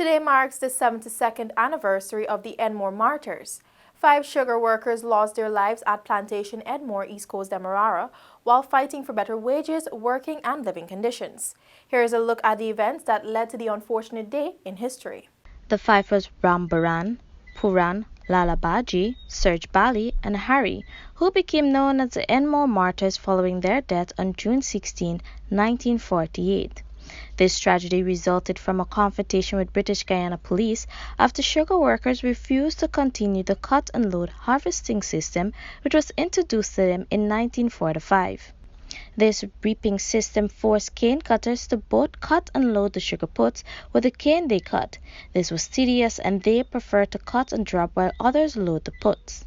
Today marks the 72nd anniversary of the Enmore Martyrs. 5 sugar workers lost their lives at Plantation Enmore, East Coast Demerara, while fighting for better wages, working and living conditions. Here is a look at the events that led to the unfortunate day in history. The 5 was Rambaran, Puran, Lalabaji, Serge Bali, and Hari, who became known as the Enmore Martyrs following their death on June 16, 1948. This tragedy resulted from a confrontation with British Guyana police after sugar workers refused to continue the cut and load harvesting system which was introduced to them in 1945. This reaping system forced cane cutters to both cut and load the sugar puts with the cane they cut. This was tedious and they preferred to cut and drop while others load the puts.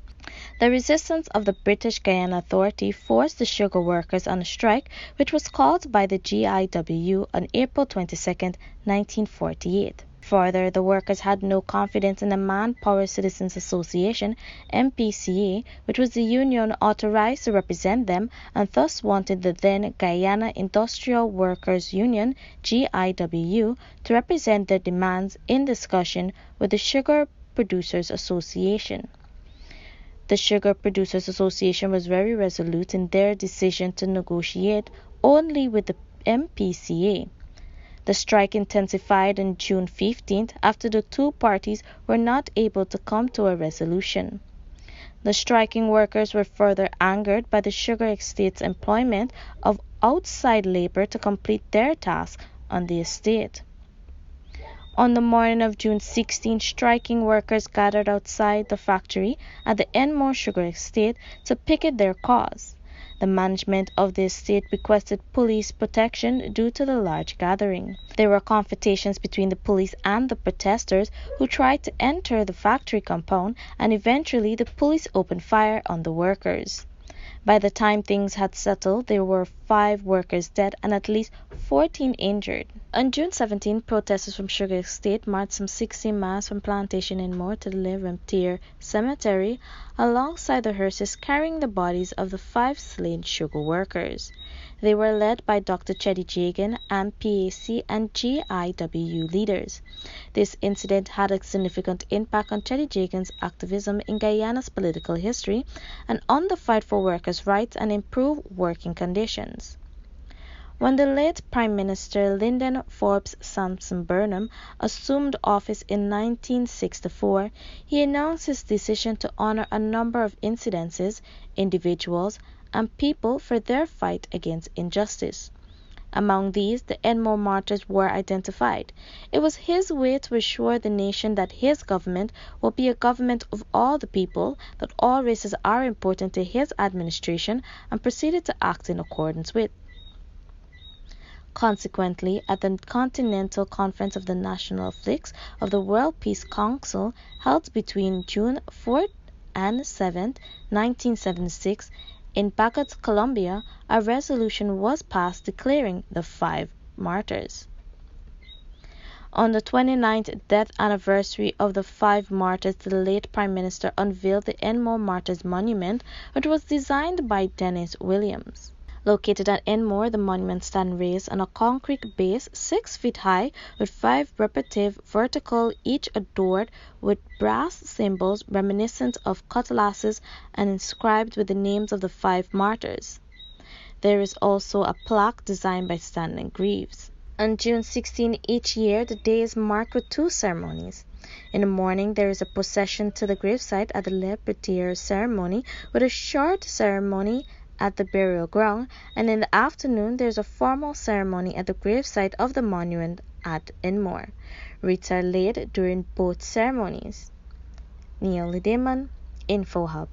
The resistance of the British Guyana Authority forced the sugar workers on a strike which was called by the GIW on April 22, 1948. Further, the workers had no confidence in the Manpower Citizens Association (MPCA), which was the union authorized to represent them, and thus wanted the then Guyana Industrial Workers Union (GIW) to represent their demands in discussion with the Sugar Producers Association. The Sugar Producers Association was very resolute in their decision to negotiate only with the MPCA. The strike intensified on June 15th after the two parties were not able to come to a resolution. The striking workers were further angered by the sugar estate's employment of outside labor to complete their task on the estate. On the morning of June 16, striking workers gathered outside the factory at the Enmore Sugar Estate to picket their cause. The management of the estate requested police protection due to the large gathering. There were confrontations between the police and the protesters who tried to enter the factory compound, and eventually the police opened fire on the workers. By the time things had settled, there were 5 workers dead and at least 14 injured. On June 17, protesters from Sugar Estate marched some 60 miles from Plantation Enmore to the Le Remetier Cemetery alongside the hearses carrying the bodies of the 5 slain sugar workers. They were led by Dr. Cheddi Jagan and PAC and GIW leaders. This incident had a significant impact on Cheddi Jagan's activism in Guyana's political history and on the fight for workers' rights and improved working conditions. When the late Prime Minister Lyndon Forbes Sampson Burnham assumed office in 1964, he announced his decision to honor a number of incidences, individuals, and people for their fight against injustice. Among these, the Enmore Martyrs were identified. It was his way to assure the nation that his government will be a government of all the people, that all races are important to his administration, and proceeded to act in accordance with. Consequently, at the Continental Conference of the National Flicks of the World Peace Council held between June 4th and 7th, 1976, in Bogotá, Colombia, a resolution was passed declaring the 5 martyrs. On the 29th death anniversary of the 5 martyrs, the late Prime Minister unveiled the Enmore Martyrs Monument, which was designed by Dennis Williams. Located at Enmore, the monument stands raised on a concrete base 6 feet high with 5 repetitive vertical, each adorned with brass symbols reminiscent of cutlasses and inscribed with the names of the 5 martyrs. There is also a plaque designed by Stanley Greaves. On June 16 each year, the day is marked with 2 ceremonies. In the morning, there is a procession to the gravesite at the Le Remetier ceremony with a short ceremony at the burial ground, and in the afternoon there is a formal ceremony at the gravesite of the monument at Enmore. Wreaths are laid during both ceremonies. Neil Lideman, InfoHub.